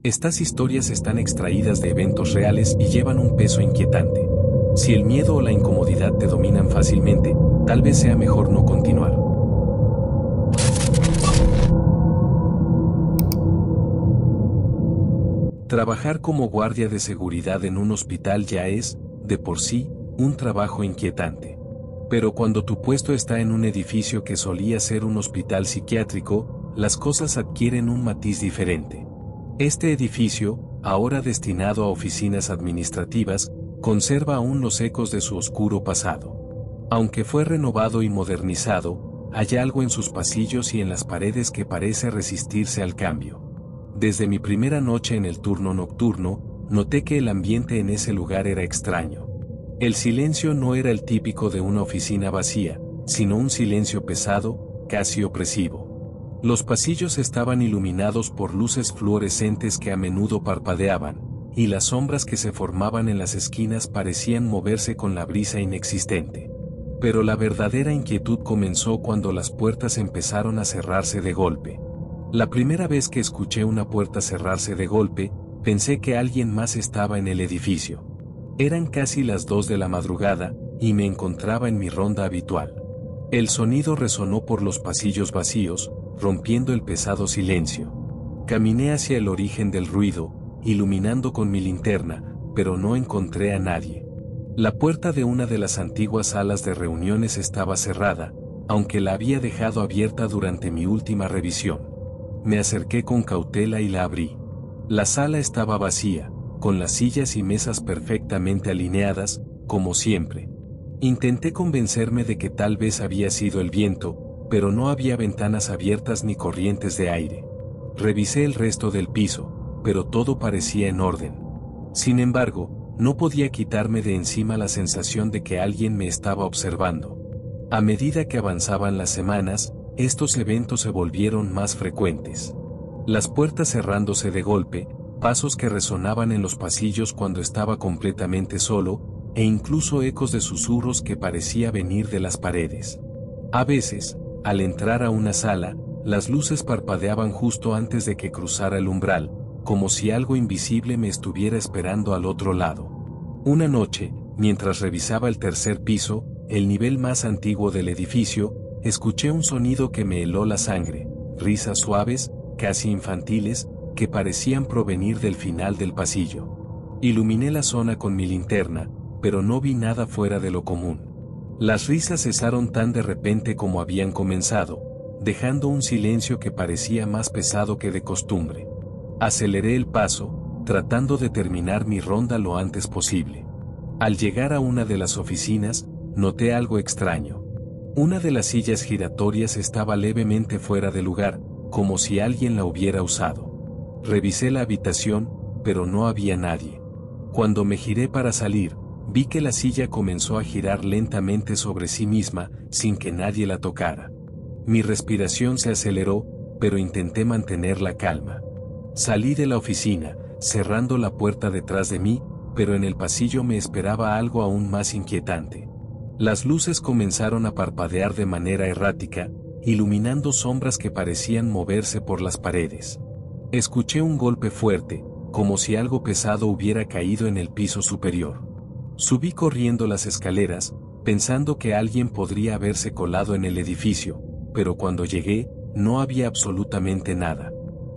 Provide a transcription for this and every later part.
Estas historias están extraídas de eventos reales y llevan un peso inquietante. Si el miedo o la incomodidad te dominan fácilmente, tal vez sea mejor no continuar. Trabajar como guardia de seguridad en un hospital ya es, de por sí, un trabajo inquietante. Pero cuando tu puesto está en un edificio que solía ser un hospital psiquiátrico, las cosas adquieren un matiz diferente. Este edificio, ahora destinado a oficinas administrativas, conserva aún los ecos de su oscuro pasado. Aunque fue renovado y modernizado, hay algo en sus pasillos y en las paredes que parece resistirse al cambio. Desde mi primera noche en el turno nocturno, noté que el ambiente en ese lugar era extraño. El silencio no era el típico de una oficina vacía, sino un silencio pesado, casi opresivo. Los pasillos estaban iluminados por luces fluorescentes que a menudo parpadeaban, y las sombras que se formaban en las esquinas parecían moverse con la brisa inexistente. Pero la verdadera inquietud comenzó cuando las puertas empezaron a cerrarse de golpe. La primera vez que escuché una puerta cerrarse de golpe, pensé que alguien más estaba en el edificio. Eran casi las 2 de la madrugada, y me encontraba en mi ronda habitual. El sonido resonó por los pasillos vacíos, rompiendo el pesado silencio. Caminé hacia el origen del ruido, iluminando con mi linterna, pero no encontré a nadie. La puerta de una de las antiguas salas de reuniones estaba cerrada, aunque la había dejado abierta durante mi última revisión. Me acerqué con cautela y la abrí. La sala estaba vacía, con las sillas y mesas perfectamente alineadas, como siempre. Intenté convencerme de que tal vez había sido el viento, pero no había ventanas abiertas ni corrientes de aire. Revisé el resto del piso, pero todo parecía en orden. Sin embargo, no podía quitarme de encima la sensación de que alguien me estaba observando. A medida que avanzaban las semanas, estos eventos se volvieron más frecuentes. Las puertas cerrándose de golpe, pasos que resonaban en los pasillos cuando estaba completamente solo, e incluso ecos de susurros que parecía venir de las paredes. A veces, al entrar a una sala, las luces parpadeaban justo antes de que cruzara el umbral, como si algo invisible me estuviera esperando al otro lado. Una noche, mientras revisaba el tercer piso, el nivel más antiguo del edificio, escuché un sonido que me heló la sangre, risas suaves, casi infantiles, que parecían provenir del final del pasillo. Iluminé la zona con mi linterna, pero no vi nada fuera de lo común. Las risas cesaron tan de repente como habían comenzado, dejando un silencio que parecía más pesado que de costumbre. Aceleré el paso, tratando de terminar mi ronda lo antes posible. Al llegar a una de las oficinas, noté algo extraño. Una de las sillas giratorias estaba levemente fuera de lugar, como si alguien la hubiera usado. Revisé la habitación, pero no había nadie. Cuando me giré para salir, vi que la silla comenzó a girar lentamente sobre sí misma, sin que nadie la tocara. Mi respiración se aceleró, pero intenté mantener la calma. Salí de la oficina, cerrando la puerta detrás de mí, pero en el pasillo me esperaba algo aún más inquietante. Las luces comenzaron a parpadear de manera errática, iluminando sombras que parecían moverse por las paredes. Escuché un golpe fuerte, como si algo pesado hubiera caído en el piso superior. Subí corriendo las escaleras, pensando que alguien podría haberse colado en el edificio, pero cuando llegué, no había absolutamente nada.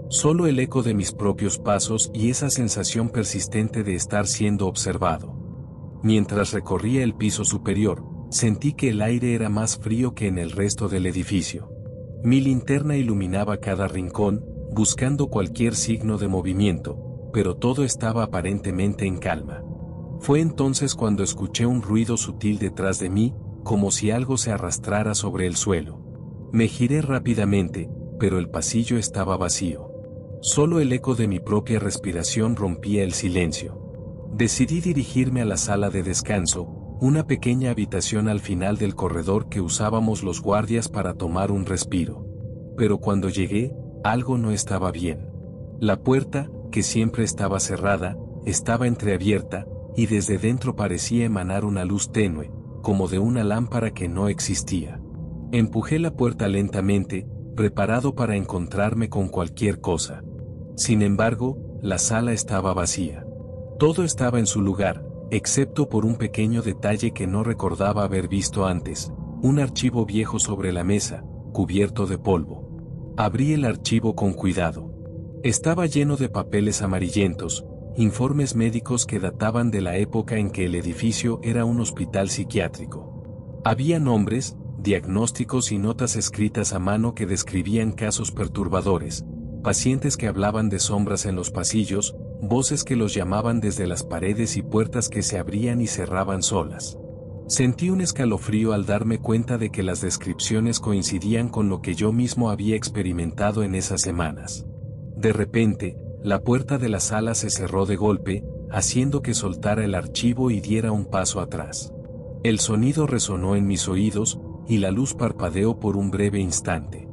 Solo el eco de mis propios pasos y esa sensación persistente de estar siendo observado. Mientras recorría el piso superior, sentí que el aire era más frío que en el resto del edificio. Mi linterna iluminaba cada rincón, buscando cualquier signo de movimiento, pero todo estaba aparentemente en calma. Fue entonces cuando escuché un ruido sutil detrás de mí, como si algo se arrastrara sobre el suelo. Me giré rápidamente, pero el pasillo estaba vacío. Solo el eco de mi propia respiración rompía el silencio. Decidí dirigirme a la sala de descanso, una pequeña habitación al final del corredor que usábamos los guardias para tomar un respiro. Pero cuando llegué, algo no estaba bien. La puerta, que siempre estaba cerrada, estaba entreabierta, y desde dentro parecía emanar una luz tenue, como de una lámpara que no existía. Empujé la puerta lentamente, preparado para encontrarme con cualquier cosa. Sin embargo, la sala estaba vacía. Todo estaba en su lugar, excepto por un pequeño detalle que no recordaba haber visto antes, un archivo viejo sobre la mesa, cubierto de polvo. Abrí el archivo con cuidado. Estaba lleno de papeles amarillentos, informes médicos que databan de la época en que el edificio era un hospital psiquiátrico. Había nombres, diagnósticos y notas escritas a mano que describían casos perturbadores, pacientes que hablaban de sombras en los pasillos, voces que los llamaban desde las paredes y puertas que se abrían y cerraban solas. Sentí un escalofrío al darme cuenta de que las descripciones coincidían con lo que yo mismo había experimentado en esas semanas. De repente, la puerta de la sala se cerró de golpe, haciendo que soltara el archivo y diera un paso atrás. El sonido resonó en mis oídos, y la luz parpadeó por un breve instante.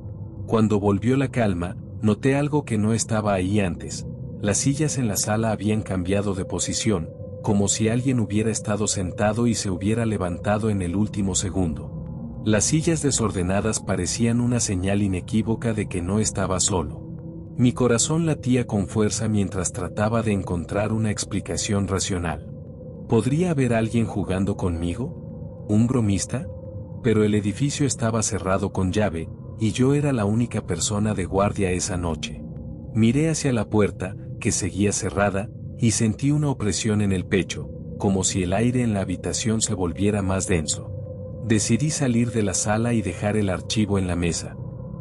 Cuando volvió la calma, noté algo que no estaba ahí antes. Las sillas en la sala habían cambiado de posición, como si alguien hubiera estado sentado y se hubiera levantado en el último segundo. Las sillas desordenadas parecían una señal inequívoca de que no estaba solo. Mi corazón latía con fuerza mientras trataba de encontrar una explicación racional. ¿Podría haber alguien jugando conmigo? ¿Un bromista? Pero el edificio estaba cerrado con llave, y yo era la única persona de guardia esa noche. Miré hacia la puerta, que seguía cerrada, y sentí una opresión en el pecho, como si el aire en la habitación se volviera más denso. Decidí salir de la sala y dejar el archivo en la mesa.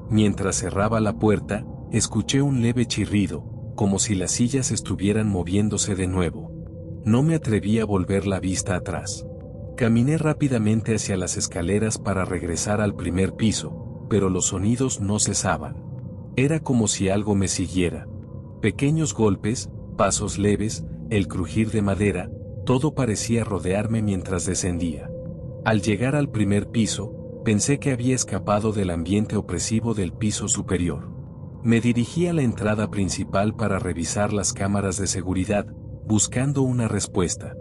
Mientras cerraba la puerta, escuché un leve chirrido, como si las sillas estuvieran moviéndose de nuevo. No me atreví a volver la vista atrás. Caminé rápidamente hacia las escaleras para regresar al primer piso, pero los sonidos no cesaban. Era como si algo me siguiera. Pequeños golpes, pasos leves, el crujir de madera, todo parecía rodearme mientras descendía. Al llegar al primer piso, pensé que había escapado del ambiente opresivo del piso superior. Me dirigí a la entrada principal para revisar las cámaras de seguridad, buscando una respuesta.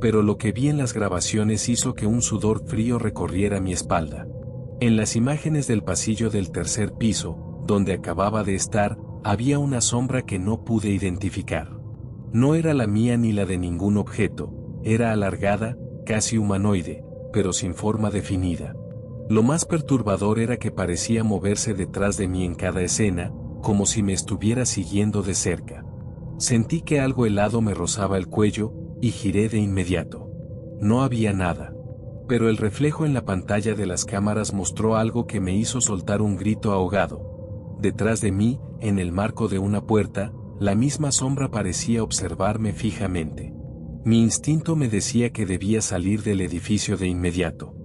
Pero lo que vi en las grabaciones hizo que un sudor frío recorriera mi espalda. En las imágenes del pasillo del tercer piso, donde acababa de estar, había una sombra que no pude identificar. No era la mía ni la de ningún objeto, era alargada, casi humanoide, pero sin forma definida. Lo más perturbador era que parecía moverse detrás de mí en cada escena, como si me estuviera siguiendo de cerca. Sentí que algo helado me rozaba el cuello, y giré de inmediato. No había nada. Pero el reflejo en la pantalla de las cámaras mostró algo que me hizo soltar un grito ahogado. Detrás de mí, en el marco de una puerta, la misma sombra parecía observarme fijamente. Mi instinto me decía que debía salir del edificio de inmediato.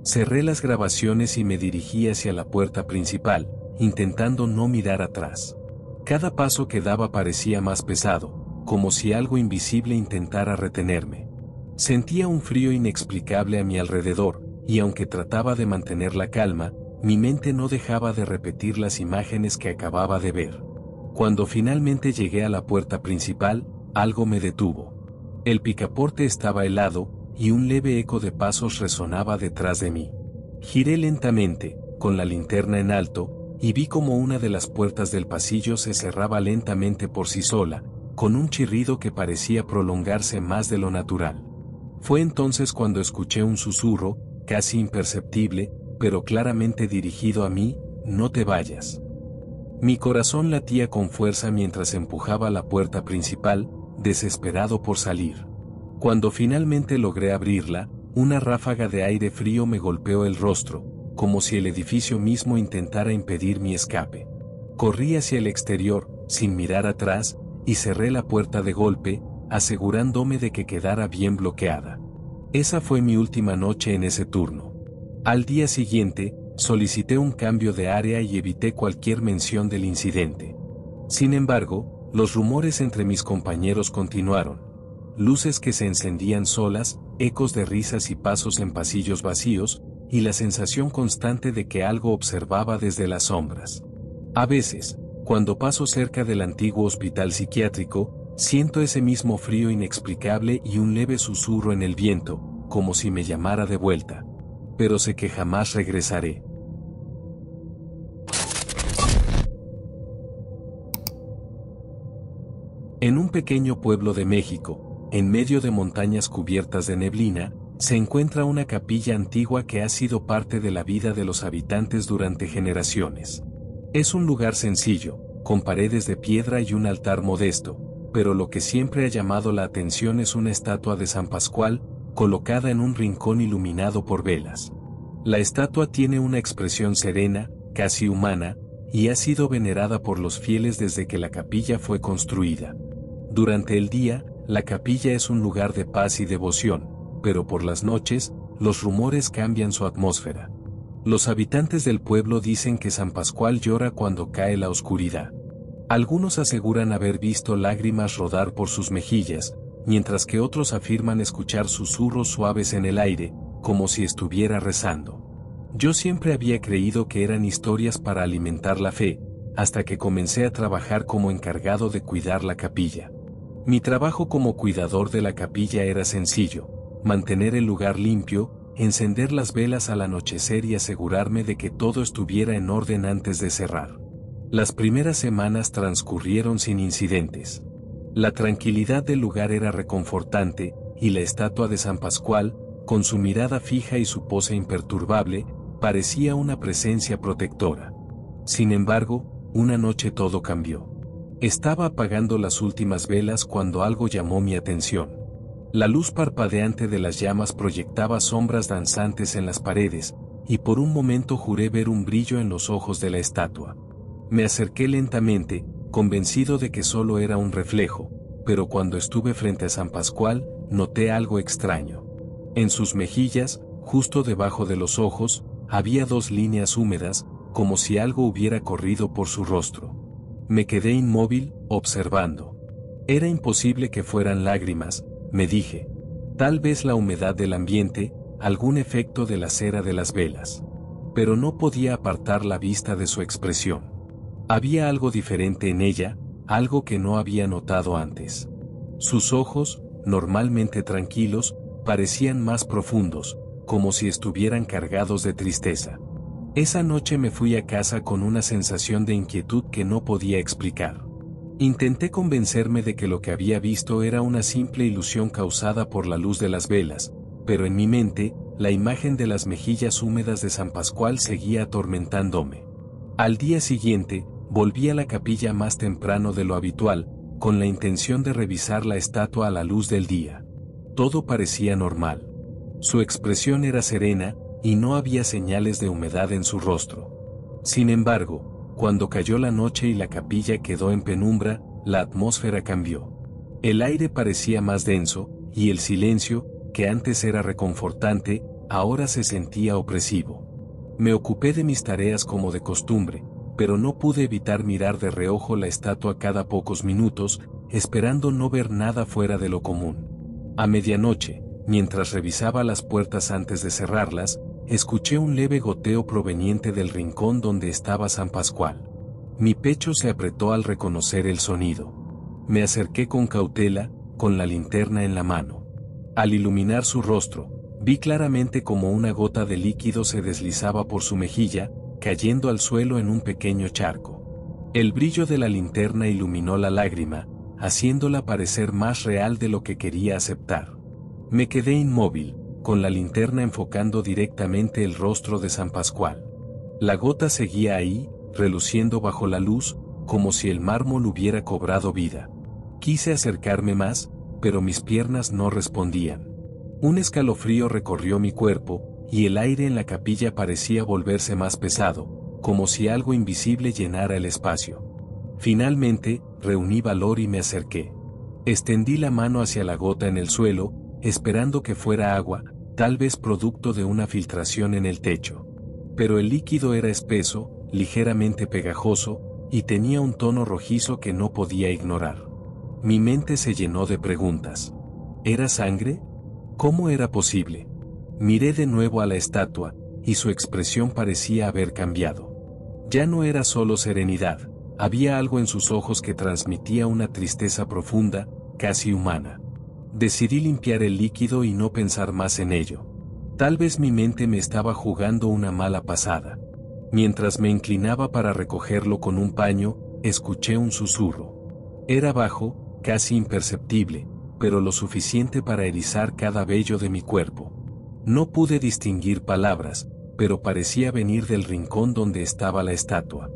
Cerré las grabaciones y me dirigí hacia la puerta principal, intentando no mirar atrás. Cada paso que daba parecía más pesado, como si algo invisible intentara retenerme. Sentía un frío inexplicable a mi alrededor, y aunque trataba de mantener la calma, mi mente no dejaba de repetir las imágenes que acababa de ver. Cuando finalmente llegué a la puerta principal, algo me detuvo. El picaporte estaba helado, y un leve eco de pasos resonaba detrás de mí. Giré lentamente, con la linterna en alto, y vi como una de las puertas del pasillo se cerraba lentamente por sí sola, con un chirrido que parecía prolongarse más de lo natural. Fue entonces cuando escuché un susurro, casi imperceptible, pero claramente dirigido a mí: «No te vayas». Mi corazón latía con fuerza mientras empujaba la puerta principal, desesperado por salir. Cuando finalmente logré abrirla, una ráfaga de aire frío me golpeó el rostro, como si el edificio mismo intentara impedir mi escape. Corrí hacia el exterior, sin mirar atrás, y cerré la puerta de golpe, asegurándome de que quedara bien bloqueada. Esa fue mi última noche en ese turno. Al día siguiente, solicité un cambio de área y evité cualquier mención del incidente. Sin embargo, los rumores entre mis compañeros continuaron. Luces que se encendían solas, ecos de risas y pasos en pasillos vacíos, y la sensación constante de que algo observaba desde las sombras. A veces, cuando paso cerca del antiguo hospital psiquiátrico, siento ese mismo frío inexplicable y un leve susurro en el viento, como si me llamara de vuelta. Pero sé que jamás regresaré. En un pequeño pueblo de México, en medio de montañas cubiertas de neblina, se encuentra una capilla antigua que ha sido parte de la vida de los habitantes durante generaciones. Es un lugar sencillo, con paredes de piedra y un altar modesto, pero lo que siempre ha llamado la atención es una estatua de San Pascual, colocada en un rincón iluminado por velas. La estatua tiene una expresión serena, casi humana, y ha sido venerada por los fieles desde que la capilla fue construida. Durante el día, la capilla es un lugar de paz y devoción, pero por las noches, los rumores cambian su atmósfera. Los habitantes del pueblo dicen que San Pascual llora cuando cae la oscuridad. Algunos aseguran haber visto lágrimas rodar por sus mejillas, mientras que otros afirman escuchar susurros suaves en el aire, como si estuviera rezando. Yo siempre había creído que eran historias para alimentar la fe, hasta que comencé a trabajar como encargado de cuidar la capilla. Mi trabajo como cuidador de la capilla era sencillo: mantener el lugar limpio, encender las velas al anochecer y asegurarme de que todo estuviera en orden antes de cerrar. Las primeras semanas transcurrieron sin incidentes. La tranquilidad del lugar era reconfortante, y la estatua de San Pascual, con su mirada fija y su pose imperturbable, parecía una presencia protectora. Sin embargo, una noche todo cambió. Estaba apagando las últimas velas cuando algo llamó mi atención. La luz parpadeante de las llamas proyectaba sombras danzantes en las paredes, y por un momento juré ver un brillo en los ojos de la estatua. Me acerqué lentamente, convencido de que solo era un reflejo, pero cuando estuve frente a San Pascual, noté algo extraño. En sus mejillas, justo debajo de los ojos, había dos líneas húmedas, como si algo hubiera corrido por su rostro. Me quedé inmóvil, observando. Era imposible que fueran lágrimas, me dije. Tal vez la humedad del ambiente, algún efecto de la cera de las velas. Pero no podía apartar la vista de su expresión. Había algo diferente en ella, algo que no había notado antes. Sus ojos, normalmente tranquilos, parecían más profundos, como si estuvieran cargados de tristeza. Esa noche me fui a casa con una sensación de inquietud que no podía explicar. Intenté convencerme de que lo que había visto era una simple ilusión causada por la luz de las velas, pero en mi mente, la imagen de las mejillas húmedas de San Pascual seguía atormentándome. Al día siguiente, volví a la capilla más temprano de lo habitual, con la intención de revisar la estatua a la luz del día. Todo parecía normal. Su expresión era serena, y no había señales de humedad en su rostro. Sin embargo, cuando cayó la noche y la capilla quedó en penumbra, la atmósfera cambió. El aire parecía más denso, y el silencio, que antes era reconfortante, ahora se sentía opresivo. Me ocupé de mis tareas como de costumbre, pero no pude evitar mirar de reojo la estatua cada pocos minutos, esperando no ver nada fuera de lo común. A medianoche, mientras revisaba las puertas antes de cerrarlas, escuché un leve goteo proveniente del rincón donde estaba San Pascual. Mi pecho se apretó al reconocer el sonido. Me acerqué con cautela, con la linterna en la mano. Al iluminar su rostro, vi claramente cómo una gota de líquido se deslizaba por su mejilla, cayendo al suelo en un pequeño charco. El brillo de la linterna iluminó la lágrima, haciéndola parecer más real de lo que quería aceptar. Me quedé inmóvil, con la linterna enfocando directamente el rostro de San Pascual. La gota seguía ahí, reluciendo bajo la luz, como si el mármol hubiera cobrado vida. Quise acercarme más, pero mis piernas no respondían. Un escalofrío recorrió mi cuerpo, y el aire en la capilla parecía volverse más pesado, como si algo invisible llenara el espacio. Finalmente, reuní valor y me acerqué. Extendí la mano hacia la gota en el suelo, esperando que fuera agua, tal vez producto de una filtración en el techo. Pero el líquido era espeso, ligeramente pegajoso, y tenía un tono rojizo que no podía ignorar. Mi mente se llenó de preguntas. ¿Era sangre? ¿Cómo era posible? Miré de nuevo a la estatua, y su expresión parecía haber cambiado. Ya no era solo serenidad, había algo en sus ojos que transmitía una tristeza profunda, casi humana. Decidí limpiar el líquido y no pensar más en ello. Tal vez mi mente me estaba jugando una mala pasada. Mientras me inclinaba para recogerlo con un paño, escuché un susurro. Era bajo, casi imperceptible, pero lo suficiente para erizar cada vello de mi cuerpo. No pude distinguir palabras, pero parecía venir del rincón donde estaba la estatua.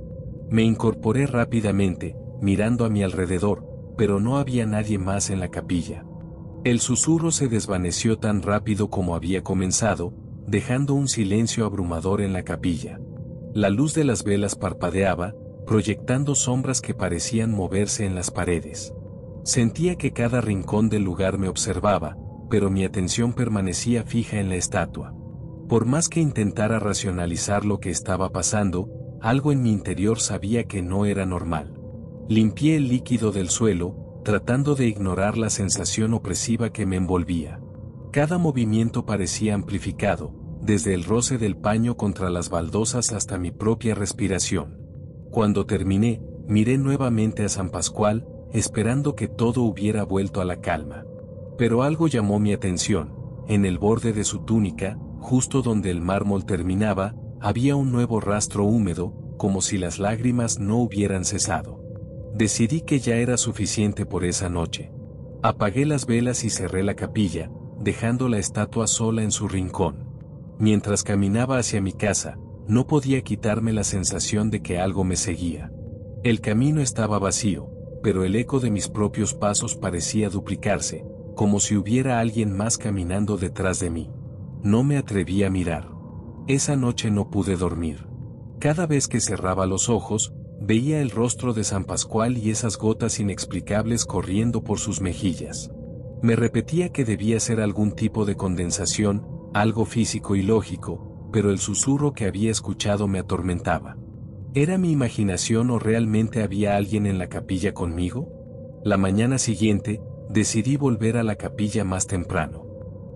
Me incorporé rápidamente, mirando a mi alrededor, pero no había nadie más en la capilla. El susurro se desvaneció tan rápido como había comenzado, dejando un silencio abrumador en la capilla. La luz de las velas parpadeaba, proyectando sombras que parecían moverse en las paredes. Sentía que cada rincón del lugar me observaba, pero mi atención permanecía fija en la estatua. Por más que intentara racionalizar lo que estaba pasando, algo en mi interior sabía que no era normal. Limpié el líquido del suelo, tratando de ignorar la sensación opresiva que me envolvía. Cada movimiento parecía amplificado, desde el roce del paño contra las baldosas hasta mi propia respiración. Cuando terminé, miré nuevamente a San Pascual, esperando que todo hubiera vuelto a la calma. Pero algo llamó mi atención. En el borde de su túnica, justo donde el mármol terminaba, había un nuevo rastro húmedo, como si las lágrimas no hubieran cesado. Decidí que ya era suficiente por esa noche. Apagué las velas y cerré la capilla, dejando la estatua sola en su rincón. Mientras caminaba hacia mi casa, no podía quitarme la sensación de que algo me seguía. El camino estaba vacío, pero el eco de mis propios pasos parecía duplicarse, como si hubiera alguien más caminando detrás de mí. No me atreví a mirar. Esa noche no pude dormir. Cada vez que cerraba los ojos, veía el rostro de San Pascual y esas gotas inexplicables corriendo por sus mejillas. Me repetía que debía ser algún tipo de condensación, algo físico y lógico, pero el susurro que había escuchado me atormentaba. ¿Era mi imaginación o realmente había alguien en la capilla conmigo? La mañana siguiente, decidí volver a la capilla más temprano.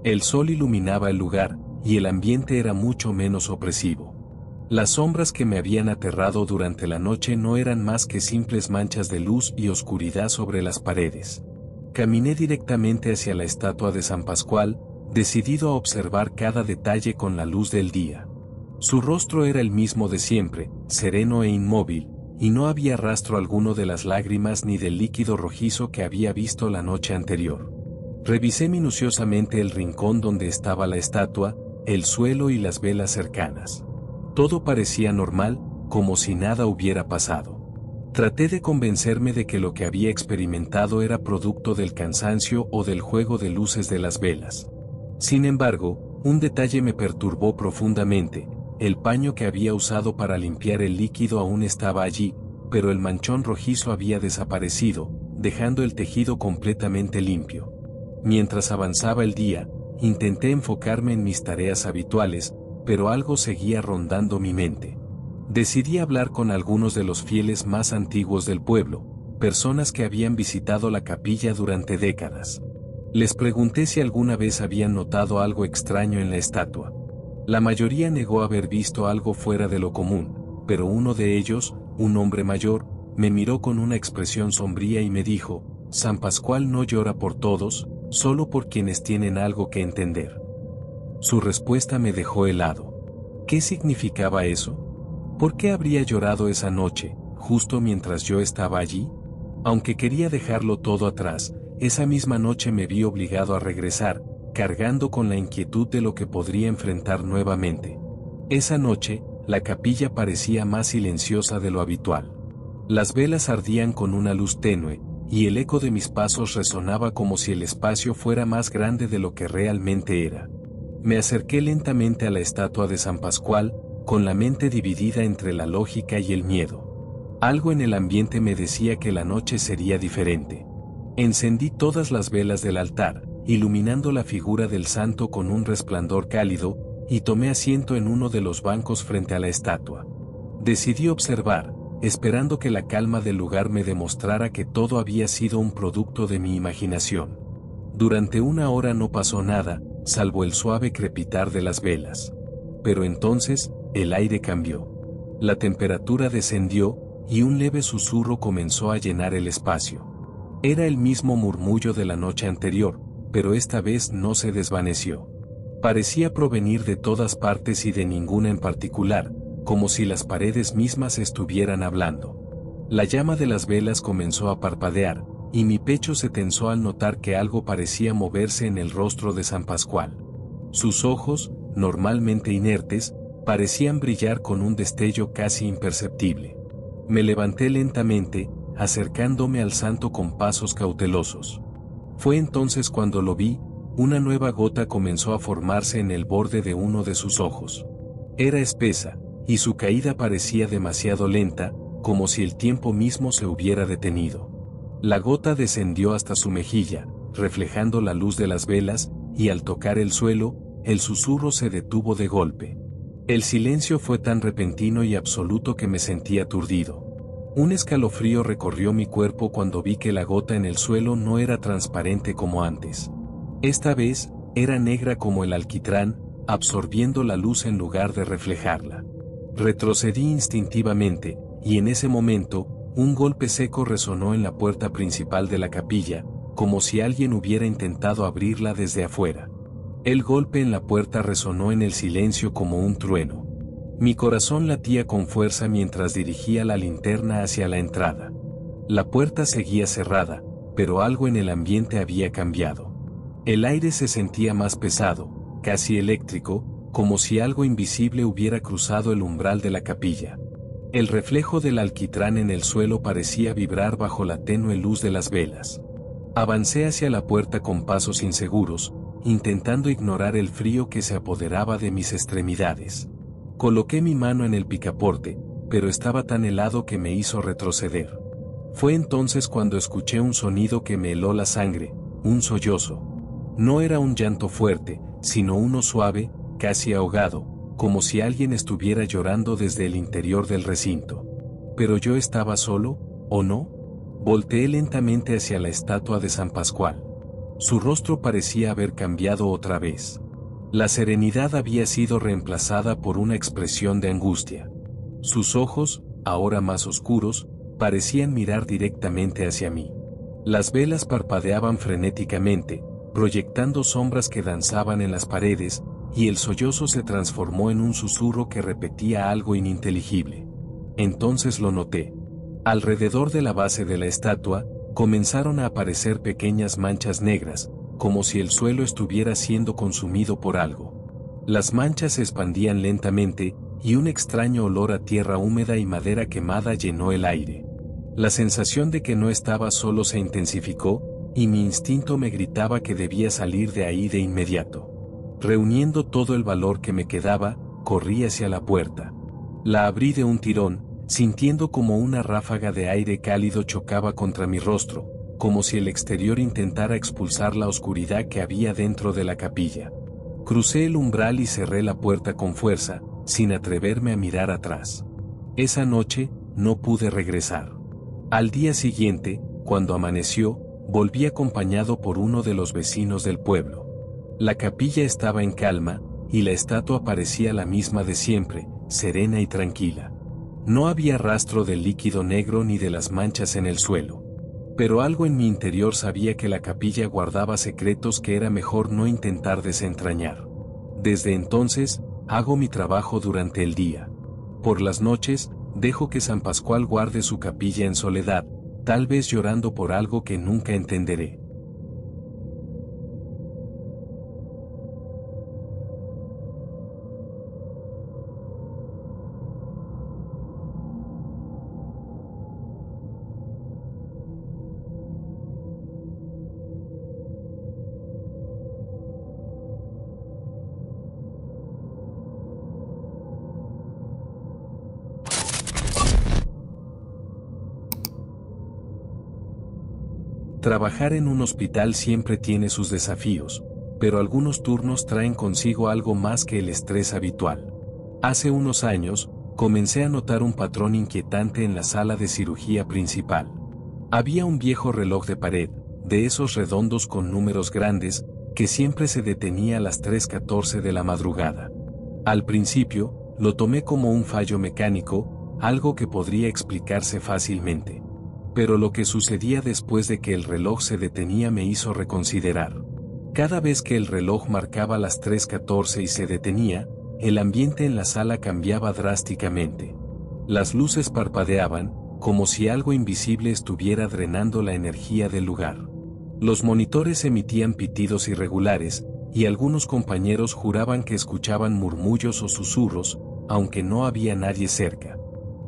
El sol iluminaba el lugar, y el ambiente era mucho menos opresivo. Las sombras que me habían aterrado durante la noche no eran más que simples manchas de luz y oscuridad sobre las paredes. Caminé directamente hacia la estatua de San Pascual, decidido a observar cada detalle con la luz del día. Su rostro era el mismo de siempre, sereno e inmóvil, y no había rastro alguno de las lágrimas ni del líquido rojizo que había visto la noche anterior. Revisé minuciosamente el rincón donde estaba la estatua, el suelo y las velas cercanas. Todo parecía normal, como si nada hubiera pasado. Traté de convencerme de que lo que había experimentado era producto del cansancio o del juego de luces de las velas. Sin embargo, un detalle me perturbó profundamente. El paño que había usado para limpiar el líquido aún estaba allí, pero el manchón rojizo había desaparecido, dejando el tejido completamente limpio. Mientras avanzaba el día, intenté enfocarme en mis tareas habituales, pero algo seguía rondando mi mente. Decidí hablar con algunos de los fieles más antiguos del pueblo, personas que habían visitado la capilla durante décadas. Les pregunté si alguna vez habían notado algo extraño en la estatua. La mayoría negó haber visto algo fuera de lo común, pero uno de ellos, un hombre mayor, me miró con una expresión sombría y me dijo: San Pascual no llora por todos, solo por quienes tienen algo que entender. Su respuesta me dejó helado. ¿Qué significaba eso? ¿Por qué habría llorado esa noche, justo mientras yo estaba allí? Aunque quería dejarlo todo atrás, esa misma noche me vi obligado a regresar, cargando con la inquietud de lo que podría enfrentar nuevamente. Esa noche, la capilla parecía más silenciosa de lo habitual. Las velas ardían con una luz tenue, y el eco de mis pasos resonaba como si el espacio fuera más grande de lo que realmente era. Me acerqué lentamente a la estatua de San Pascual, con la mente dividida entre la lógica y el miedo. Algo en el ambiente me decía que la noche sería diferente. Encendí todas las velas del altar, iluminando la figura del santo con un resplandor cálido, y tomé asiento en uno de los bancos frente a la estatua. Decidí observar, esperando que la calma del lugar me demostrara que todo había sido un producto de mi imaginación. Durante una hora no pasó nada, salvo el suave crepitar de las velas. Pero entonces, el aire cambió. La temperatura descendió, y un leve susurro comenzó a llenar el espacio. Era el mismo murmullo de la noche anterior, pero esta vez no se desvaneció. Parecía provenir de todas partes y de ninguna en particular, como si las paredes mismas estuvieran hablando. La llama de las velas comenzó a parpadear, y mi pecho se tensó al notar que algo parecía moverse en el rostro de San Pascual. Sus ojos, normalmente inertes, parecían brillar con un destello casi imperceptible. Me levanté lentamente, acercándome al santo con pasos cautelosos. Fue entonces cuando lo vi, una nueva gota comenzó a formarse en el borde de uno de sus ojos. Era espesa, y su caída parecía demasiado lenta, como si el tiempo mismo se hubiera detenido. La gota descendió hasta su mejilla, reflejando la luz de las velas, y al tocar el suelo, el susurro se detuvo de golpe. El silencio fue tan repentino y absoluto que me sentí aturdido. Un escalofrío recorrió mi cuerpo cuando vi que la gota en el suelo no era transparente como antes. Esta vez, era negra como el alquitrán, absorbiendo la luz en lugar de reflejarla. Retrocedí instintivamente, y en ese momento, un golpe seco resonó en la puerta principal de la capilla, como si alguien hubiera intentado abrirla desde afuera. El golpe en la puerta resonó en el silencio como un trueno. Mi corazón latía con fuerza mientras dirigía la linterna hacia la entrada. La puerta seguía cerrada, pero algo en el ambiente había cambiado. El aire se sentía más pesado, casi eléctrico, como si algo invisible hubiera cruzado el umbral de la capilla. El reflejo del alquitrán en el suelo parecía vibrar bajo la tenue luz de las velas. Avancé hacia la puerta con pasos inseguros, intentando ignorar el frío que se apoderaba de mis extremidades. Coloqué mi mano en el picaporte, pero estaba tan helado que me hizo retroceder. Fue entonces cuando escuché un sonido que me heló la sangre, un sollozo. No era un llanto fuerte, sino uno suave, casi ahogado, como si alguien estuviera llorando desde el interior del recinto. ¿Pero yo estaba solo, o no? Volteé lentamente hacia la estatua de San Pascual. Su rostro parecía haber cambiado otra vez. La serenidad había sido reemplazada por una expresión de angustia. Sus ojos, ahora más oscuros, parecían mirar directamente hacia mí. Las velas parpadeaban frenéticamente, proyectando sombras que danzaban en las paredes, y el sollozo se transformó en un susurro que repetía algo ininteligible. Entonces lo noté. Alrededor de la base de la estatua, comenzaron a aparecer pequeñas manchas negras, como si el suelo estuviera siendo consumido por algo. Las manchas se expandían lentamente, y un extraño olor a tierra húmeda y madera quemada llenó el aire. La sensación de que no estaba solo se intensificó, y mi instinto me gritaba que debía salir de ahí de inmediato. Reuniendo todo el valor que me quedaba, corrí hacia la puerta. La abrí de un tirón, sintiendo como una ráfaga de aire cálido chocaba contra mi rostro, como si el exterior intentara expulsar la oscuridad que había dentro de la capilla. Crucé el umbral y cerré la puerta con fuerza, sin atreverme a mirar atrás. Esa noche, no pude regresar. Al día siguiente, cuando amaneció, volví acompañado por uno de los vecinos del pueblo. La capilla estaba en calma, y la estatua parecía la misma de siempre, serena y tranquila. No había rastro del líquido negro ni de las manchas en el suelo. Pero algo en mi interior sabía que la capilla guardaba secretos que era mejor no intentar desentrañar. Desde entonces, hago mi trabajo durante el día. Por las noches, dejo que San Pascual guarde su capilla en soledad, tal vez llorando por algo que nunca entenderé. Trabajar en un hospital siempre tiene sus desafíos, pero algunos turnos traen consigo algo más que el estrés habitual. Hace unos años, comencé a notar un patrón inquietante en la sala de cirugía principal. Había un viejo reloj de pared, de esos redondos con números grandes, que siempre se detenía a las 3:14 de la madrugada. Al principio, lo tomé como un fallo mecánico, algo que podría explicarse fácilmente. Pero lo que sucedía después de que el reloj se detenía me hizo reconsiderar. Cada vez que el reloj marcaba las 3:14 y se detenía, el ambiente en la sala cambiaba drásticamente. Las luces parpadeaban, como si algo invisible estuviera drenando la energía del lugar. Los monitores emitían pitidos irregulares, y algunos compañeros juraban que escuchaban murmullos o susurros, aunque no había nadie cerca.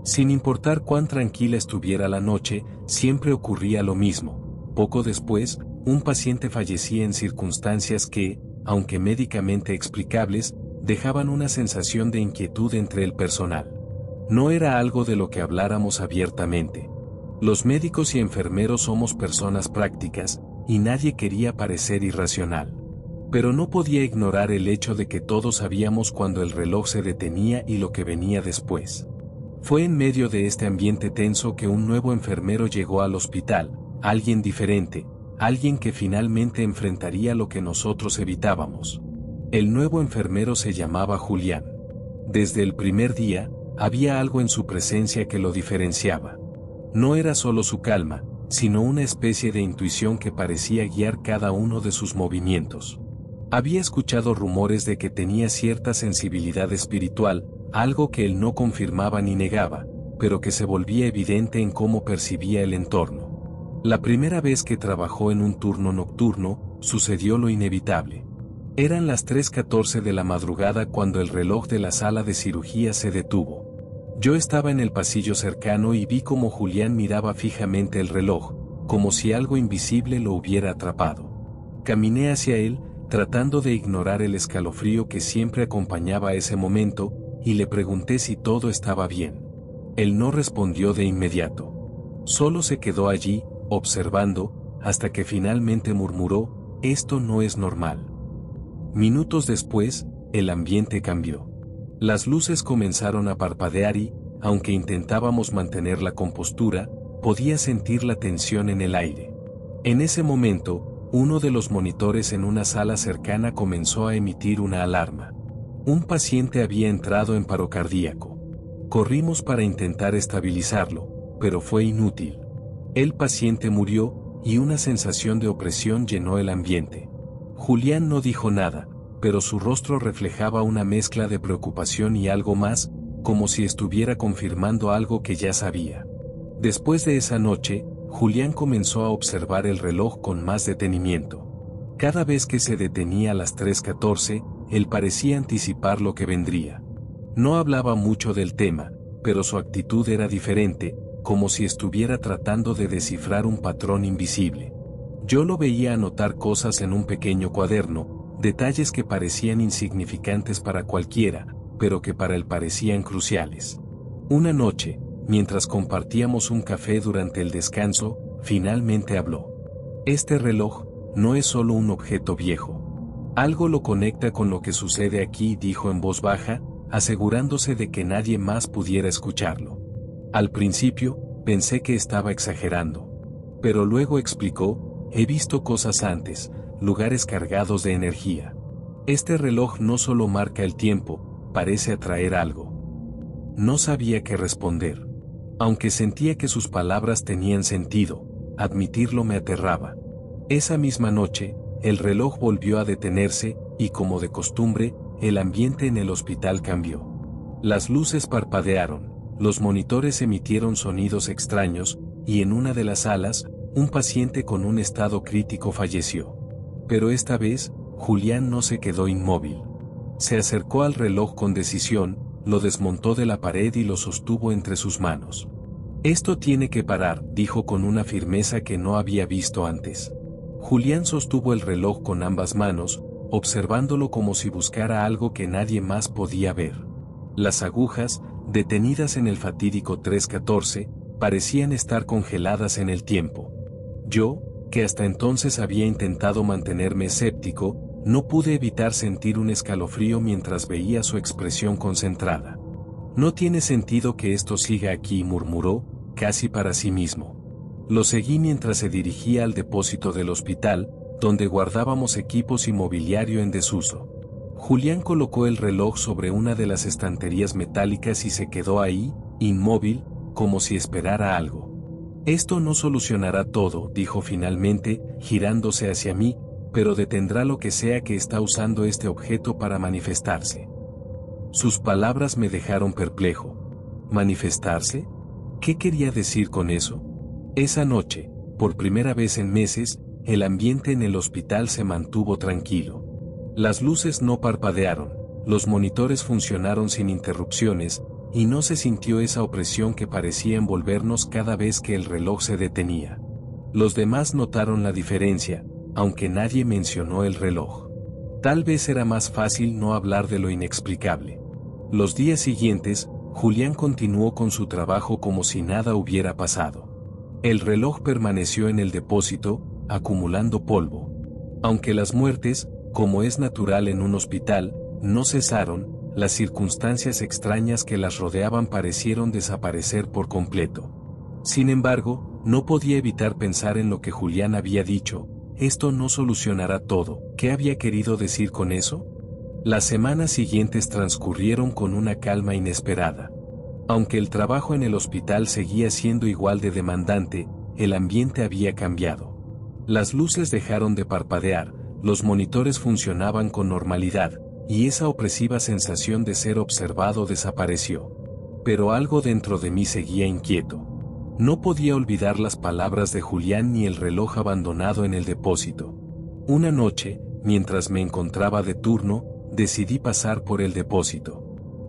Sin importar cuán tranquila estuviera la noche, siempre ocurría lo mismo. Poco después, un paciente fallecía en circunstancias que, aunque médicamente explicables, dejaban una sensación de inquietud entre el personal. No era algo de lo que habláramos abiertamente. Los médicos y enfermeros somos personas prácticas, y nadie quería parecer irracional. Pero no podía ignorar el hecho de que todos sabíamos cuando el reloj se detenía y lo que venía después. Fue en medio de este ambiente tenso que un nuevo enfermero llegó al hospital, alguien diferente, alguien que finalmente enfrentaría lo que nosotros evitábamos. El nuevo enfermero se llamaba Julián. Desde el primer día, había algo en su presencia que lo diferenciaba. No era solo su calma, sino una especie de intuición que parecía guiar cada uno de sus movimientos. Había escuchado rumores de que tenía cierta sensibilidad espiritual, algo que él no confirmaba ni negaba, pero que se volvía evidente en cómo percibía el entorno. La primera vez que trabajó en un turno nocturno, sucedió lo inevitable. Eran las 3:14 de la madrugada cuando el reloj de la sala de cirugía se detuvo. Yo estaba en el pasillo cercano y vi cómo Julián miraba fijamente el reloj, como si algo invisible lo hubiera atrapado. Caminé hacia él, tratando de ignorar el escalofrío que siempre acompañaba ese momento, y le pregunté si todo estaba bien. Él no respondió de inmediato. Solo se quedó allí, observando, hasta que finalmente murmuró: «Esto no es normal». Minutos después, el ambiente cambió. Las luces comenzaron a parpadear y, aunque intentábamos mantener la compostura, podía sentir la tensión en el aire. En ese momento, uno de los monitores en una sala cercana comenzó a emitir una alarma. Un paciente había entrado en paro cardíaco. Corrimos para intentar estabilizarlo, pero fue inútil. El paciente murió, y una sensación de opresión llenó el ambiente. Julián no dijo nada, pero su rostro reflejaba una mezcla de preocupación y algo más, como si estuviera confirmando algo que ya sabía. Después de esa noche, Julián comenzó a observar el reloj con más detenimiento. Cada vez que se detenía a las 3:14, él parecía anticipar lo que vendría. No hablaba mucho del tema, pero su actitud era diferente, como si estuviera tratando de descifrar un patrón invisible. Yo lo veía anotar cosas en un pequeño cuaderno, detalles que parecían insignificantes para cualquiera, pero que para él parecían cruciales. Una noche, mientras compartíamos un café durante el descanso, finalmente habló. «Este reloj no es solo un objeto viejo. Algo lo conecta con lo que sucede aquí», dijo en voz baja, asegurándose de que nadie más pudiera escucharlo. Al principio, pensé que estaba exagerando. Pero luego explicó: «He visto cosas antes, lugares cargados de energía. Este reloj no solo marca el tiempo, parece atraer algo». No sabía qué responder. Aunque sentía que sus palabras tenían sentido, admitirlo me aterraba. Esa misma noche, el reloj volvió a detenerse, y como de costumbre, el ambiente en el hospital cambió. Las luces parpadearon, los monitores emitieron sonidos extraños, y en una de las salas, un paciente con un estado crítico falleció. Pero esta vez, Julián no se quedó inmóvil. Se acercó al reloj con decisión, lo desmontó de la pared y lo sostuvo entre sus manos. «Esto tiene que parar», dijo con una firmeza que no había visto antes. Julián sostuvo el reloj con ambas manos, observándolo como si buscara algo que nadie más podía ver. Las agujas, detenidas en el fatídico 3:14, parecían estar congeladas en el tiempo. Yo, que hasta entonces había intentado mantenerme escéptico, no pude evitar sentir un escalofrío mientras veía su expresión concentrada. «No tiene sentido que esto siga aquí», murmuró, casi para sí mismo. Lo seguí mientras se dirigía al depósito del hospital, donde guardábamos equipos y mobiliario en desuso. Julián colocó el reloj sobre una de las estanterías metálicas y se quedó ahí, inmóvil, como si esperara algo. «Esto no solucionará todo», dijo finalmente, girándose hacia mí, «pero detendrá lo que sea que está usando este objeto para manifestarse». Sus palabras me dejaron perplejo. ¿Manifestarse? ¿Qué quería decir con eso? Esa noche, por primera vez en meses, el ambiente en el hospital se mantuvo tranquilo. Las luces no parpadearon, los monitores funcionaron sin interrupciones, y no se sintió esa opresión que parecía envolvernos cada vez que el reloj se detenía. Los demás notaron la diferencia, aunque nadie mencionó el reloj. Tal vez era más fácil no hablar de lo inexplicable. Los días siguientes, Julián continuó con su trabajo como si nada hubiera pasado. El reloj permaneció en el depósito, acumulando polvo. Aunque las muertes, como es natural en un hospital, no cesaron, las circunstancias extrañas que las rodeaban parecieron desaparecer por completo. Sin embargo, no podía evitar pensar en lo que Julián había dicho: esto no solucionará todo. ¿Qué había querido decir con eso? Las semanas siguientes transcurrieron con una calma inesperada. Aunque el trabajo en el hospital seguía siendo igual de demandante, el ambiente había cambiado. Las luces dejaron de parpadear, los monitores funcionaban con normalidad, y esa opresiva sensación de ser observado desapareció. Pero algo dentro de mí seguía inquieto. No podía olvidar las palabras de Julián ni el reloj abandonado en el depósito. Una noche, mientras me encontraba de turno, decidí pasar por el depósito.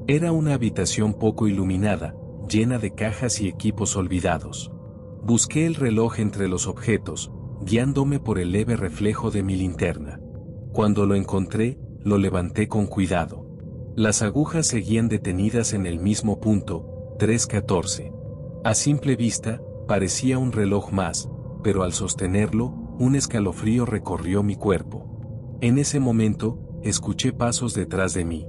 Era una habitación poco iluminada, llena de cajas y equipos olvidados. Busqué el reloj entre los objetos, guiándome por el leve reflejo de mi linterna. Cuando lo encontré, lo levanté con cuidado. Las agujas seguían detenidas en el mismo punto, 3:14. A simple vista, parecía un reloj más, pero al sostenerlo, un escalofrío recorrió mi cuerpo. En ese momento, escuché pasos detrás de mí.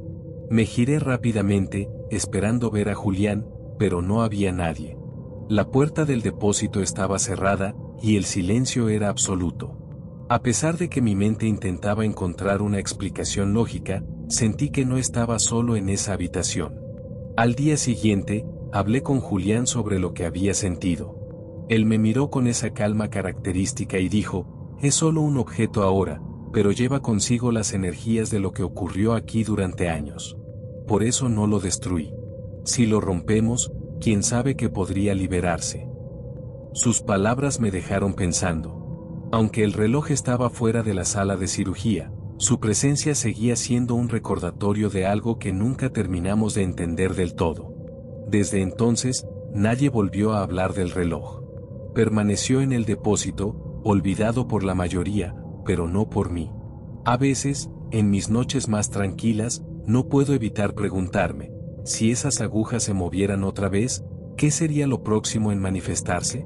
Me giré rápidamente, esperando ver a Julián, pero no había nadie. La puerta del depósito estaba cerrada, y el silencio era absoluto. A pesar de que mi mente intentaba encontrar una explicación lógica, sentí que no estaba solo en esa habitación. Al día siguiente, hablé con Julián sobre lo que había sentido. Él me miró con esa calma característica y dijo: es solo un objeto ahora, pero lleva consigo las energías de lo que ocurrió aquí durante años. Por eso no lo destruí. Si lo rompemos, quién sabe qué podría liberarse. Sus palabras me dejaron pensando. Aunque el reloj estaba fuera de la sala de cirugía, su presencia seguía siendo un recordatorio de algo que nunca terminamos de entender del todo. Desde entonces, nadie volvió a hablar del reloj. Permaneció en el depósito, olvidado por la mayoría, pero no por mí. A veces, en mis noches más tranquilas, no puedo evitar preguntarme: si esas agujas se movieran otra vez, ¿qué sería lo próximo en manifestarse?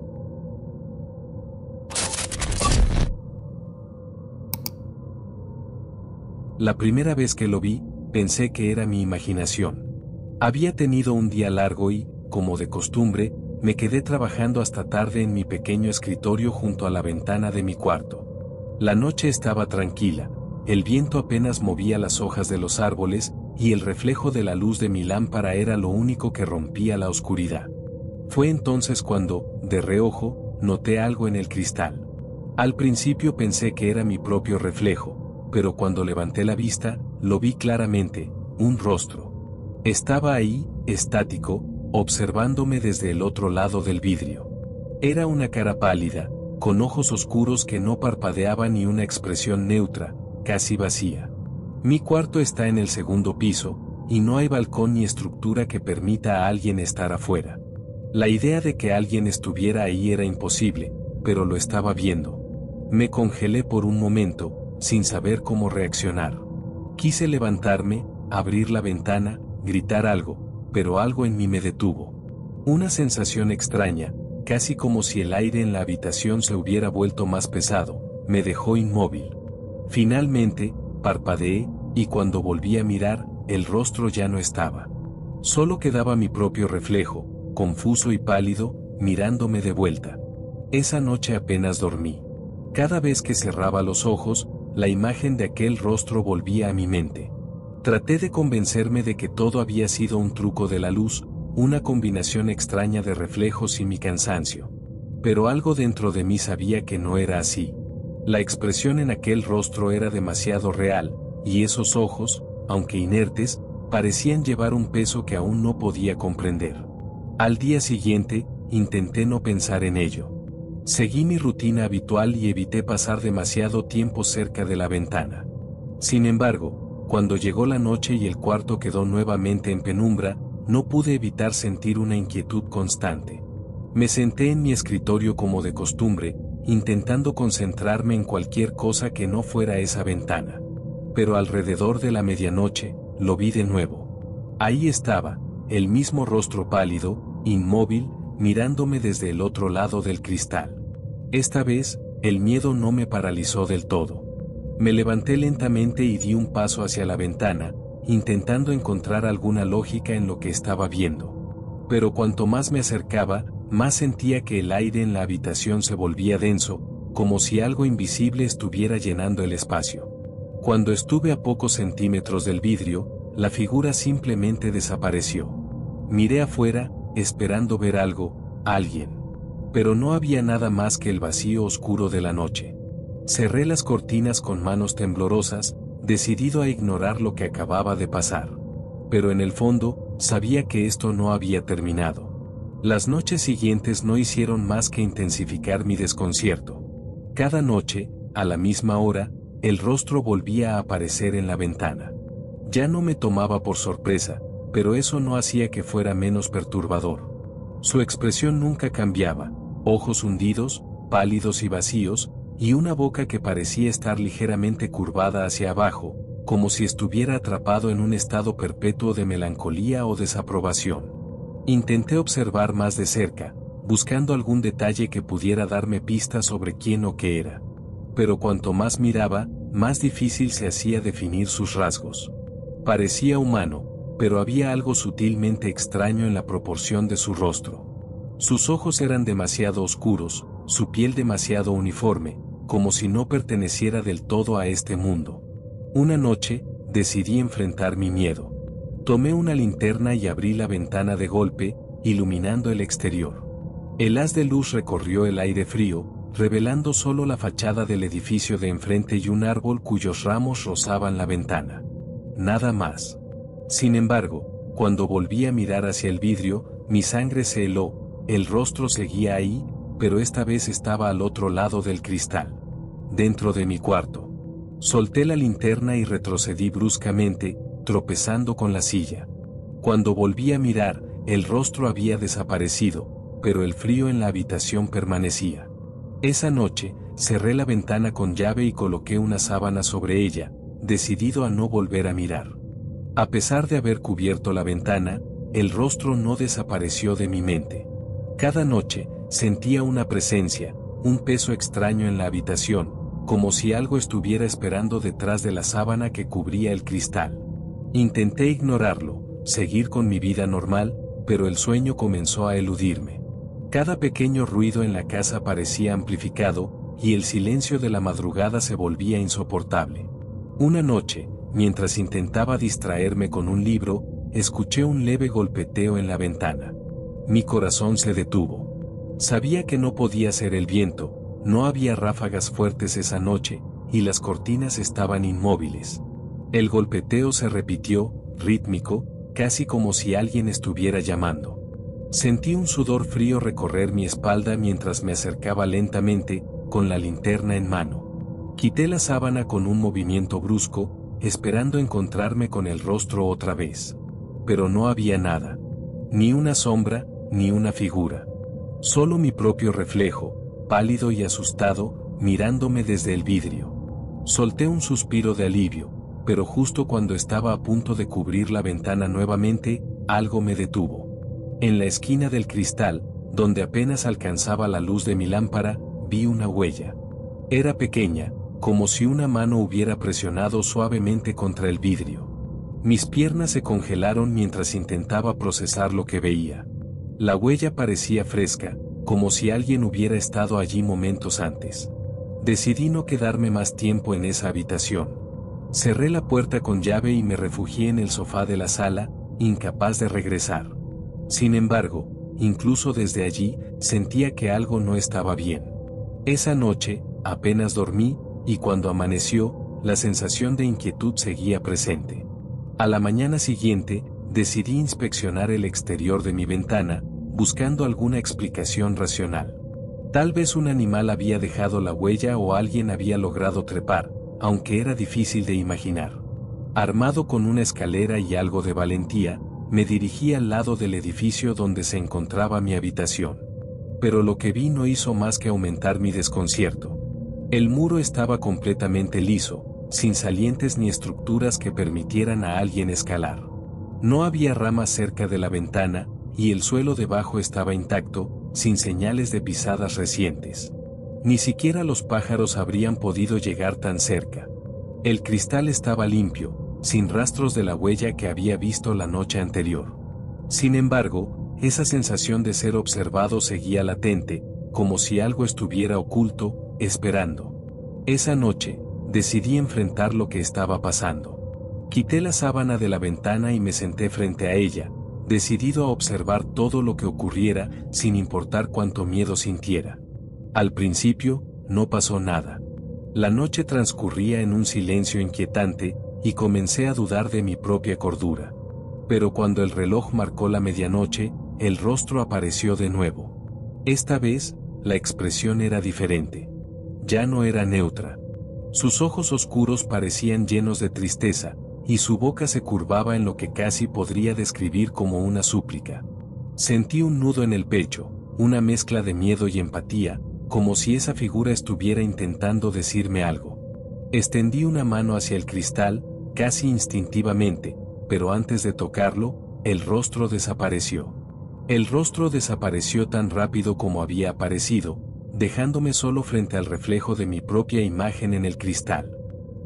La primera vez que lo vi, pensé que era mi imaginación. Había tenido un día largo y, como de costumbre, me quedé trabajando hasta tarde en mi pequeño escritorio junto a la ventana de mi cuarto. La noche estaba tranquila, el viento apenas movía las hojas de los árboles, y el reflejo de la luz de mi lámpara era lo único que rompía la oscuridad. Fue entonces cuando, de reojo, noté algo en el cristal. Al principio pensé que era mi propio reflejo, pero cuando levanté la vista, lo vi claramente: un rostro. Estaba ahí, estático, observándome desde el otro lado del vidrio. Era una cara pálida, con ojos oscuros que no parpadeaban y una expresión neutra, casi vacía. Mi cuarto está en el segundo piso, y no hay balcón ni estructura que permita a alguien estar afuera. La idea de que alguien estuviera ahí era imposible, pero lo estaba viendo. Me congelé por un momento, sin saber cómo reaccionar. Quise levantarme, abrir la ventana, gritar algo, pero algo en mí me detuvo. Una sensación extraña, casi como si el aire en la habitación se hubiera vuelto más pesado, me dejó inmóvil. Finalmente, parpadeé, y cuando volví a mirar, el rostro ya no estaba. Solo quedaba mi propio reflejo, confuso y pálido, mirándome de vuelta. Esa noche apenas dormí. Cada vez que cerraba los ojos, la imagen de aquel rostro volvía a mi mente. Traté de convencerme de que todo había sido un truco de la luz, una combinación extraña de reflejos y mi cansancio. Pero algo dentro de mí sabía que no era así. La expresión en aquel rostro era demasiado real, y esos ojos, aunque inertes, parecían llevar un peso que aún no podía comprender. Al día siguiente, intenté no pensar en ello. Seguí mi rutina habitual y evité pasar demasiado tiempo cerca de la ventana. Sin embargo, cuando llegó la noche y el cuarto quedó nuevamente en penumbra, no pude evitar sentir una inquietud constante. Me senté en mi escritorio como de costumbre, intentando concentrarme en cualquier cosa que no fuera esa ventana. Pero alrededor de la medianoche, lo vi de nuevo. Ahí estaba, el mismo rostro pálido, inmóvil, mirándome desde el otro lado del cristal. Esta vez, el miedo no me paralizó del todo. Me levanté lentamente y di un paso hacia la ventana, intentando encontrar alguna lógica en lo que estaba viendo. Pero cuanto más me acercaba, más sentía que el aire en la habitación se volvía denso, como si algo invisible estuviera llenando el espacio. Cuando estuve a pocos centímetros del vidrio, la figura simplemente desapareció. Miré afuera, esperando ver algo, alguien. Pero no había nada más que el vacío oscuro de la noche. Cerré las cortinas con manos temblorosas, decidido a ignorar lo que acababa de pasar. Pero en el fondo, sabía que esto no había terminado. Las noches siguientes no hicieron más que intensificar mi desconcierto. Cada noche, a la misma hora, el rostro volvía a aparecer en la ventana. Ya no me tomaba por sorpresa, pero eso no hacía que fuera menos perturbador. Su expresión nunca cambiaba, ojos hundidos, pálidos y vacíos, y una boca que parecía estar ligeramente curvada hacia abajo, como si estuviera atrapado en un estado perpetuo de melancolía o desaprobación. Intenté observar más de cerca, buscando algún detalle que pudiera darme pistas sobre quién o qué era. Pero cuanto más miraba, más difícil se hacía definir sus rasgos. Parecía humano, pero había algo sutilmente extraño en la proporción de su rostro. Sus ojos eran demasiado oscuros, su piel demasiado uniforme, como si no perteneciera del todo a este mundo. Una noche, decidí enfrentar mi miedo. Tomé una linterna y abrí la ventana de golpe, iluminando el exterior. El haz de luz recorrió el aire frío, revelando solo la fachada del edificio de enfrente y un árbol cuyos ramos rozaban la ventana. Nada más. Sin embargo, cuando volví a mirar hacia el vidrio, mi sangre se heló, el rostro seguía ahí, pero esta vez estaba al otro lado del cristal. Dentro de mi cuarto. Solté la linterna y retrocedí bruscamente, tropezando con la silla. Cuando volví a mirar, el rostro había desaparecido, pero el frío en la habitación permanecía. Esa noche, cerré la ventana con llave y coloqué una sábana sobre ella, decidido a no volver a mirar. A pesar de haber cubierto la ventana, el rostro no desapareció de mi mente. Cada noche, sentía una presencia, un peso extraño en la habitación, como si algo estuviera esperando detrás de la sábana que cubría el cristal. Intenté ignorarlo, seguir con mi vida normal, pero el sueño comenzó a eludirme. Cada pequeño ruido en la casa parecía amplificado, y el silencio de la madrugada se volvía insoportable. Una noche, mientras intentaba distraerme con un libro, escuché un leve golpeteo en la ventana. Mi corazón se detuvo. Sabía que no podía ser el viento, no había ráfagas fuertes esa noche, y las cortinas estaban inmóviles. El golpeteo se repitió, rítmico, casi como si alguien estuviera llamando. Sentí un sudor frío recorrer mi espalda mientras me acercaba lentamente, con la linterna en mano. Quité la sábana con un movimiento brusco, esperando encontrarme con el rostro otra vez. Pero no había nada. Ni una sombra, ni una figura. Solo mi propio reflejo, pálido y asustado, mirándome desde el vidrio. Solté un suspiro de alivio, pero justo cuando estaba a punto de cubrir la ventana nuevamente, algo me detuvo. En la esquina del cristal, donde apenas alcanzaba la luz de mi lámpara, vi una huella. Era pequeña, como si una mano hubiera presionado suavemente contra el vidrio. Mis piernas se congelaron mientras intentaba procesar lo que veía. La huella parecía fresca, como si alguien hubiera estado allí momentos antes. Decidí no quedarme más tiempo en esa habitación. Cerré la puerta con llave y me refugié en el sofá de la sala, incapaz de regresar. Sin embargo, incluso desde allí, sentía que algo no estaba bien. Esa noche, apenas dormí, y cuando amaneció, la sensación de inquietud seguía presente. A la mañana siguiente, decidí inspeccionar el exterior de mi ventana, buscando alguna explicación racional. Tal vez un animal había dejado la huella o alguien había logrado trepar, aunque era difícil de imaginar. Armado con una escalera y algo de valentía, me dirigí al lado del edificio donde se encontraba mi habitación. Pero lo que vi no hizo más que aumentar mi desconcierto. El muro estaba completamente liso, sin salientes ni estructuras que permitieran a alguien escalar. No había ramas cerca de la ventana, y el suelo debajo estaba intacto, sin señales de pisadas recientes. Ni siquiera los pájaros habrían podido llegar tan cerca. El cristal estaba limpio, sin rastros de la huella que había visto la noche anterior. Sin embargo, esa sensación de ser observado seguía latente, como si algo estuviera oculto, esperando. Esa noche, decidí enfrentar lo que estaba pasando. Quité la sábana de la ventana y me senté frente a ella, decidido a observar todo lo que ocurriera, sin importar cuánto miedo sintiera. Al principio, no pasó nada. La noche transcurría en un silencio inquietante, y comencé a dudar de mi propia cordura. Pero cuando el reloj marcó la medianoche, el rostro apareció de nuevo. Esta vez, la expresión era diferente. Ya no era neutra. Sus ojos oscuros parecían llenos de tristeza, y su boca se curvaba en lo que casi podría describir como una súplica. Sentí un nudo en el pecho, una mezcla de miedo y empatía, como si esa figura estuviera intentando decirme algo. Extendí una mano hacia el cristal, casi instintivamente, pero antes de tocarlo, el rostro desapareció. El rostro desapareció tan rápido como había aparecido, dejándome solo frente al reflejo de mi propia imagen en el cristal.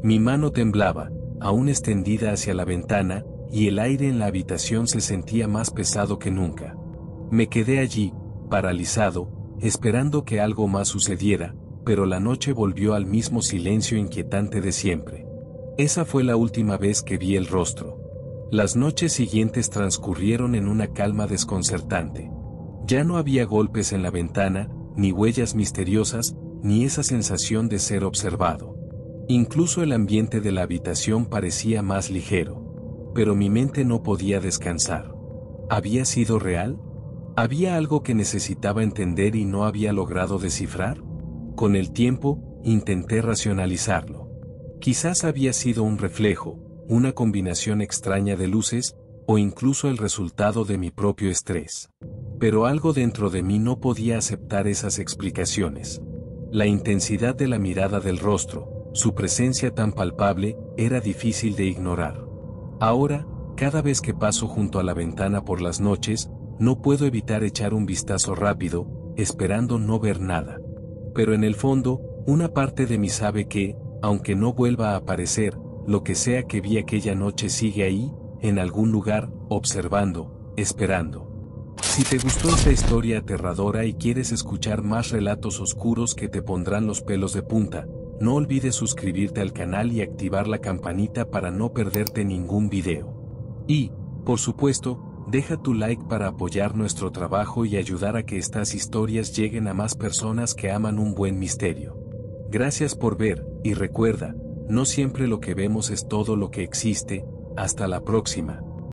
Mi mano temblaba, aún extendida hacia la ventana, y el aire en la habitación se sentía más pesado que nunca. Me quedé allí, paralizado, esperando que algo más sucediera, pero la noche volvió al mismo silencio inquietante de siempre. Esa fue la última vez que vi el rostro. Las noches siguientes transcurrieron en una calma desconcertante. Ya no había golpes en la ventana, ni huellas misteriosas, ni esa sensación de ser observado. Incluso el ambiente de la habitación parecía más ligero. Pero mi mente no podía descansar. ¿Había sido real? ¿Había algo que necesitaba entender y no había logrado descifrar? Con el tiempo, intenté racionalizarlo. Quizás había sido un reflejo, una combinación extraña de luces, o incluso el resultado de mi propio estrés. Pero algo dentro de mí no podía aceptar esas explicaciones. La intensidad de la mirada del rostro, su presencia tan palpable, era difícil de ignorar. Ahora, cada vez que paso junto a la ventana por las noches, no puedo evitar echar un vistazo rápido, esperando no ver nada. Pero en el fondo, una parte de mí sabe que, aunque no vuelva a aparecer, lo que sea que vi aquella noche sigue ahí, en algún lugar, observando, esperando. Si te gustó esta historia aterradora y quieres escuchar más relatos oscuros que te pondrán los pelos de punta, no olvides suscribirte al canal y activar la campanita para no perderte ningún video. Y, por supuesto, deja tu like para apoyar nuestro trabajo y ayudar a que estas historias lleguen a más personas que aman un buen misterio. Gracias por ver, y recuerda, no siempre lo que vemos es todo lo que existe. Hasta la próxima.